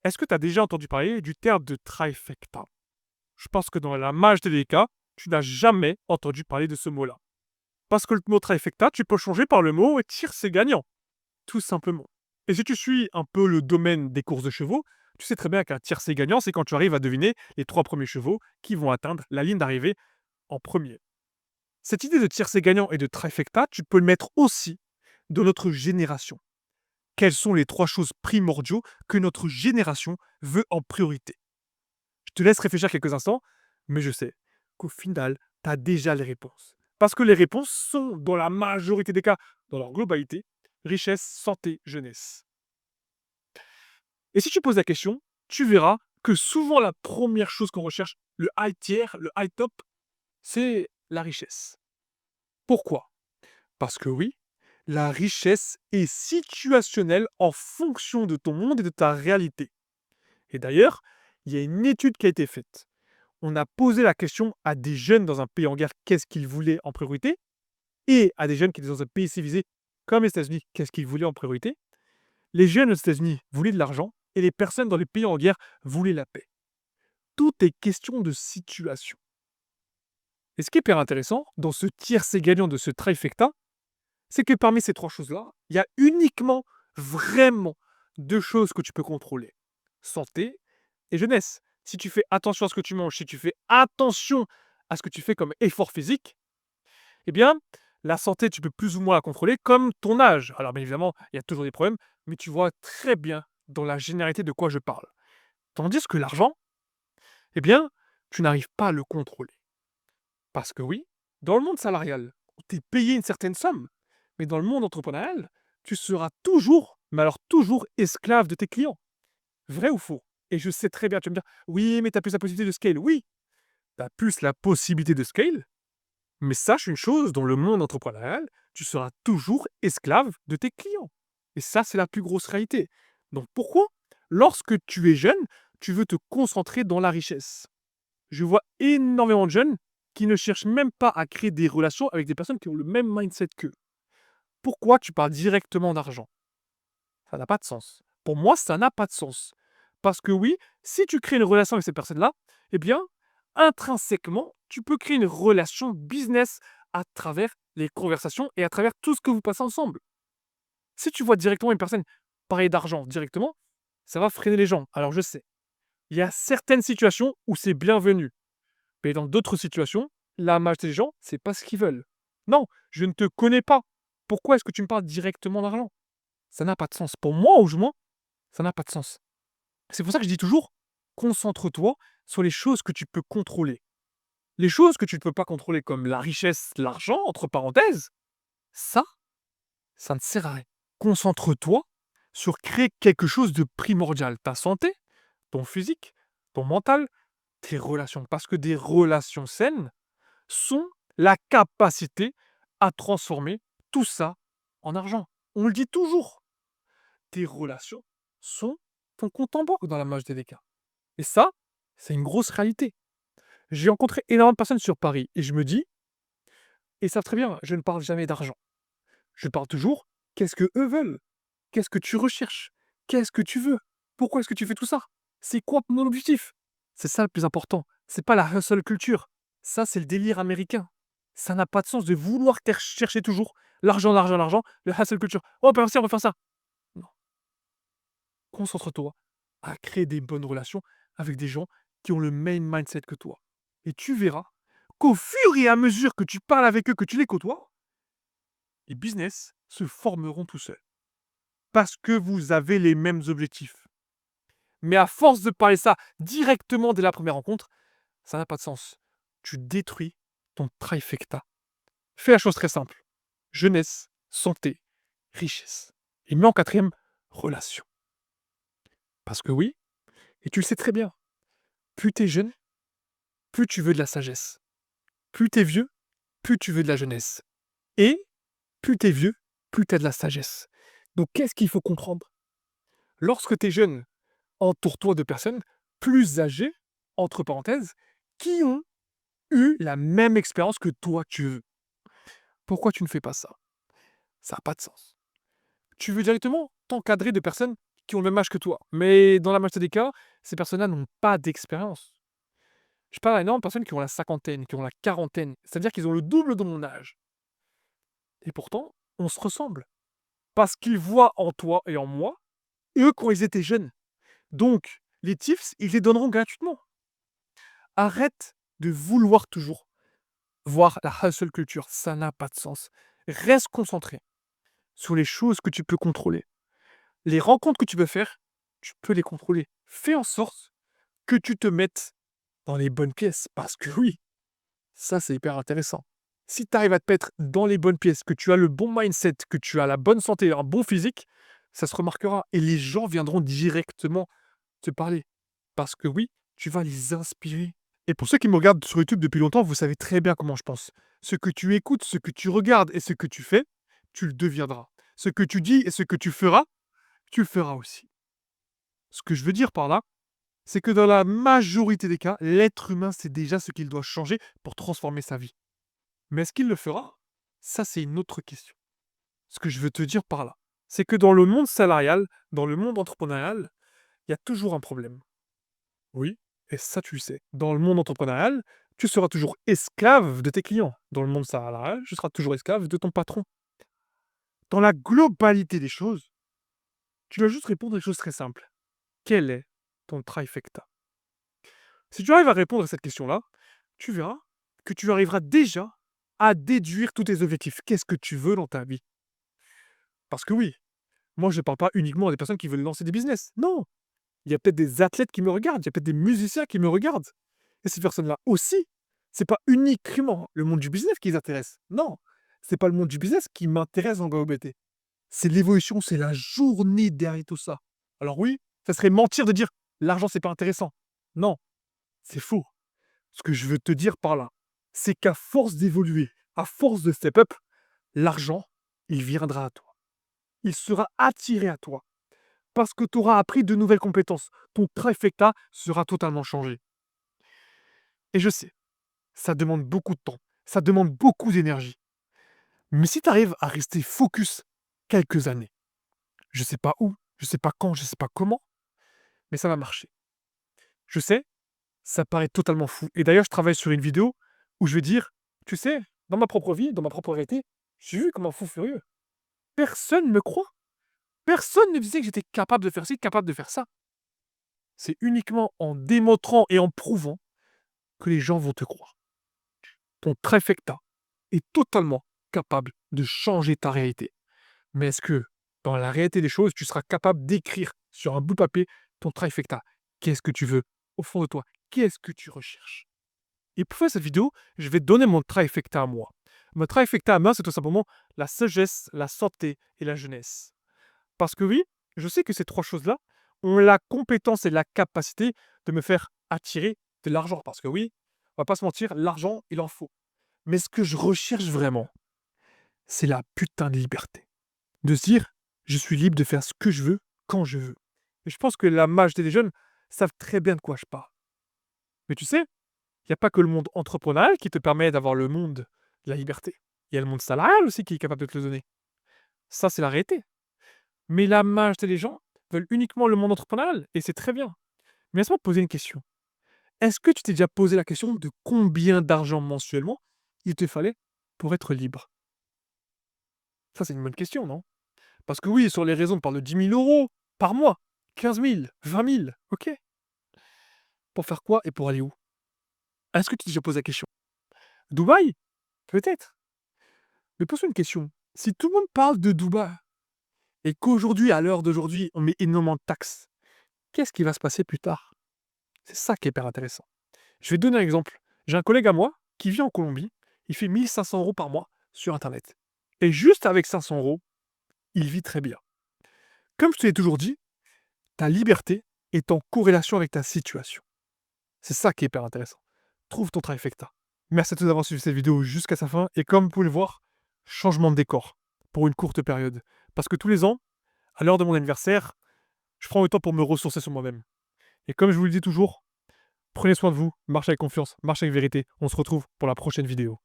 Est-ce que tu as déjà entendu parler du terme de trifecta? Je pense que dans la majorité des cas, tu n'as jamais entendu parler de ce mot-là. Parce que le mot trifecta, tu peux le changer par le mot tiercé gagnant, tout simplement. Et si tu suis un peu le domaine des courses de chevaux, tu sais très bien qu'un tiercé gagnant, c'est quand tu arrives à deviner les 3 premiers chevaux qui vont atteindre la ligne d'arrivée en premier. Cette idée de tiercé gagnant et de trifecta, tu peux le mettre aussi dans notre génération. Quelles sont les 3 choses primordiaux que notre génération veut en priorité? Je te laisse réfléchir quelques instants, mais je sais qu'au final, tu as déjà les réponses. Parce que les réponses sont, dans la majorité des cas, dans leur globalité, richesse, santé, jeunesse. Et si tu poses la question, tu verras que souvent la première chose qu'on recherche, le high tier, le high top, c'est la richesse. Pourquoi? Parce que oui, la richesse est situationnelle en fonction de ton monde et de ta réalité. Et d'ailleurs, il y a une étude qui a été faite. On a posé la question à des jeunes dans un pays en guerre, qu'est-ce qu'ils voulaient en priorité, et à des jeunes qui étaient dans un pays civilisé comme les États-Unis, qu'est-ce qu'ils voulaient en priorité. Les jeunes aux États-Unis voulaient de l'argent et les personnes dans les pays en guerre voulaient la paix. Tout est question de situation. Et ce qui est hyper intéressant dans ce tiercé gagnant de ce trifecta, c'est que parmi ces 3 choses-là, il y a uniquement, vraiment, 2 choses que tu peux contrôler: santé et jeunesse. Si tu fais attention à ce que tu manges, si tu fais attention à ce que tu fais comme effort physique, eh bien, la santé, tu peux plus ou moins la contrôler comme ton âge. Alors bien évidemment, il y a toujours des problèmes, mais tu vois très bien dans la généralité de quoi je parle. Tandis que l'argent, eh bien, tu n'arrives pas à le contrôler. Parce que oui, dans le monde salarial, tu es payé une certaine somme, mais dans le monde entrepreneurial, tu seras toujours, mais alors toujours esclave de tes clients. Vrai ou faux? Et je sais très bien, tu vas me dire: «Oui, mais tu as plus la possibilité de scale». Oui, tu as plus la possibilité de scale, mais sache une chose, dans le monde entrepreneurial, tu seras toujours esclave de tes clients. Et ça, c'est la plus grosse réalité. Donc pourquoi, lorsque tu es jeune, tu veux te concentrer dans la richesse? Je vois énormément de jeunes qui ne cherchent même pas à créer des relations avec des personnes qui ont le même mindset qu'eux. Pourquoi tu parles directement d'argent? Ça n'a pas de sens. Pour moi, ça n'a pas de sens. Parce que oui, si tu crées une relation avec cette personne-là, eh bien, intrinsèquement, tu peux créer une relation business à travers les conversations et à travers tout ce que vous passez ensemble. Si tu vois directement une personne parler d'argent directement, ça va freiner les gens. Alors je sais, il y a certaines situations où c'est bienvenu. Mais dans d'autres situations, la majorité des gens, c'est pas ce qu'ils veulent. Non, je ne te connais pas. Pourquoi est-ce que tu me parles directement d'argent? Ça n'a pas de sens. Pour moi, au moins, ça n'a pas de sens. C'est pour ça que je dis toujours, concentre-toi sur les choses que tu peux contrôler. Les choses que tu ne peux pas contrôler, comme la richesse, l'argent, entre parenthèses, ça, ça ne sert à rien. Concentre-toi sur créer quelque chose de primordial. Ta santé, ton physique, ton mental, tes relations. Parce que des relations saines, sont la capacité à transformer tout ça en argent. On le dit toujours. Tes relations sont ton compte en banque dans la majorité des cas. Et ça, c'est une grosse réalité. J'ai rencontré énormément de personnes sur Paris et je me dis, et ils savent très bien, je ne parle jamais d'argent. Je parle toujours, qu'est-ce que eux veulent? Qu'est-ce que tu recherches? Qu'est-ce que tu veux? Pourquoi est-ce que tu fais tout ça? C'est quoi ton objectif? C'est ça le plus important. C'est pas la hustle culture. Ça, c'est le délire américain. Ça n'a pas de sens de vouloir chercher toujours l'argent, l'argent, l'argent, le hustle culture. Oh, on peut faire ça, on peut faire ça. Non. Concentre-toi à créer des bonnes relations avec des gens qui ont le même mindset que toi. Et tu verras qu'au fur et à mesure que tu parles avec eux, que tu les côtoies, les business se formeront tout seuls. Parce que vous avez les mêmes objectifs. Mais à force de parler ça directement dès la première rencontre, ça n'a pas de sens. Tu détruis ton trifecta. Fais la chose très simple. Jeunesse, santé, richesse. Et mets en quatrième, relation. Parce que oui, et tu le sais très bien, plus tu es jeune, plus tu veux de la sagesse. Plus tu es vieux, plus tu veux de la jeunesse. Et plus tu es vieux, plus tu as de la sagesse. Donc qu'est-ce qu'il faut comprendre? Lorsque tu es jeune, entoure-toi de personnes plus âgées, entre parenthèses, qui ont eu la même expérience que toi tu veux. Pourquoi tu ne fais pas ça? Ça n'a pas de sens. Tu veux directement t'encadrer de personnes qui ont le même âge que toi. Mais dans la majorité des cas, ces personnes-là n'ont pas d'expérience. Je parle à énormément de personnes qui ont la cinquantaine, qui ont la quarantaine. C'est-à-dire qu'ils ont le double de mon âge. Et pourtant, on se ressemble. Parce qu'ils voient en toi et en moi, eux, quand ils étaient jeunes. Donc, les tips, ils les donneront gratuitement. Arrête de vouloir toujours voir la hustle culture. Ça n'a pas de sens. Reste concentré sur les choses que tu peux contrôler. Les rencontres que tu peux faire, tu peux les contrôler. Fais en sorte que tu te mettes dans les bonnes pièces. Parce que oui, ça c'est hyper intéressant. Si tu arrives à te mettre dans les bonnes pièces, que tu as le bon mindset, que tu as la bonne santé, un bon physique, ça se remarquera. Et les gens viendront directement te parler. Parce que oui, tu vas les inspirer. Et pour ceux qui me regardent sur YouTube depuis longtemps, vous savez très bien comment je pense. Ce que tu écoutes, ce que tu regardes et ce que tu fais, tu le deviendras. Ce que tu dis et ce que tu le feras aussi. Ce que je veux dire par là, c'est que dans la majorité des cas, l'être humain sait déjà ce qu'il doit changer pour transformer sa vie. Mais est-ce qu'il le fera? Ça, c'est une autre question. Ce que je veux te dire par là, c'est que dans le monde salarial, dans le monde entrepreneurial, il y a toujours un problème. Oui, et ça, tu le sais. Dans le monde entrepreneurial, tu seras toujours esclave de tes clients. Dans le monde salarial, tu seras toujours esclave de ton patron. Dans la globalité des choses, tu dois juste répondre à des choses très simples. Quel est ton trifecta? Si tu arrives à répondre à cette question-là, tu verras que tu arriveras déjà à déduire tous tes objectifs. Qu'est-ce que tu veux dans ta vie? Parce que oui, moi je ne parle pas uniquement à des personnes qui veulent lancer des business. Non, il y a peut-être des athlètes qui me regardent, il y a peut-être des musiciens qui me regardent. Et ces personnes-là aussi, c'est pas uniquement le monde du business qui les intéresse. Non, c'est pas le monde du business qui m'intéresse en globalité. C'est l'évolution, c'est la journée derrière tout ça. Alors oui, ça serait mentir de dire l'argent c'est pas intéressant. Non, c'est faux. Ce que je veux te dire par là, c'est qu'à force d'évoluer, à force de step up, l'argent, il viendra à toi. Il sera attiré à toi. Parce que tu auras appris de nouvelles compétences. Ton trifecta sera totalement changé. Et je sais, ça demande beaucoup de temps. Ça demande beaucoup d'énergie. Mais si tu arrives à rester focus quelques années, je sais pas où, je sais pas quand, je sais pas comment, mais ça va marcher. Je sais, ça paraît totalement fou. Et d'ailleurs, je travaille sur une vidéo où je vais dire, tu sais, dans ma propre vie, dans ma propre réalité, je suis vu comme un fou furieux. Personne ne me croit. Personne ne disait que j'étais capable de faire ci, capable de faire ça. C'est uniquement en démontrant et en prouvant que les gens vont te croire. Ton trifecta est totalement capable de changer ta réalité. Mais est-ce que, dans la réalité des choses, tu seras capable d'écrire sur un bout de papier ton trifecta? Qu'est-ce que tu veux au fond de toi? Qu'est-ce que tu recherches? Et pour faire cette vidéo, je vais te donner mon trifecta à moi. Mon trifecta à moi, c'est tout simplement la sagesse, la santé et la jeunesse. Parce que oui, je sais que ces trois choses-là ont la compétence et la capacité de me faire attirer de l'argent. Parce que oui, on va pas se mentir, l'argent, il en faut. Mais ce que je recherche vraiment, c'est la putain de liberté. De se dire, je suis libre de faire ce que je veux, quand je veux. Et je pense que la majorité des jeunes savent très bien de quoi je parle. Mais tu sais, il n'y a pas que le monde entrepreneurial qui te permet d'avoir le monde de la liberté. Il y a le monde salarial aussi qui est capable de te le donner. Ça, c'est la réalité. Mais la majorité des gens veulent uniquement le monde entrepreneurial, et c'est très bien. Mais laisse-moi te poser une question. Est-ce que tu t'es déjà posé la question de combien d'argent mensuellement il te fallait pour être libre? Ça, c'est une bonne question, non? Parce que oui, sur les réseaux, on parle de 10 000 € par mois, 15 000, 20 000, ok. Pour faire quoi et pour aller où? Est-ce que tu t'es déjà posé la question? Dubaï? Peut-être. Mais pose-toi une question. Si tout le monde parle de Dubaï, et qu'aujourd'hui, à l'heure d'aujourd'hui, on met énormément de taxes, qu'est-ce qui va se passer plus tard? C'est ça qui est hyper intéressant. Je vais te donner un exemple. J'ai un collègue à moi qui vit en Colombie, il fait 1 500 € par mois sur Internet. Et juste avec 500 €, il vit très bien. Comme je te l'ai toujours dit, ta liberté est en corrélation avec ta situation. C'est ça qui est hyper intéressant. Trouve ton trifecta. Merci à tous d'avoir suivi cette vidéo jusqu'à sa fin. Et comme vous pouvez le voir, changement de décor pour une courte période. Parce que tous les ans, à l'heure de mon anniversaire, je prends le temps pour me ressourcer sur moi-même. Et comme je vous le dis toujours, prenez soin de vous, marchez avec confiance, marchez avec vérité. On se retrouve pour la prochaine vidéo.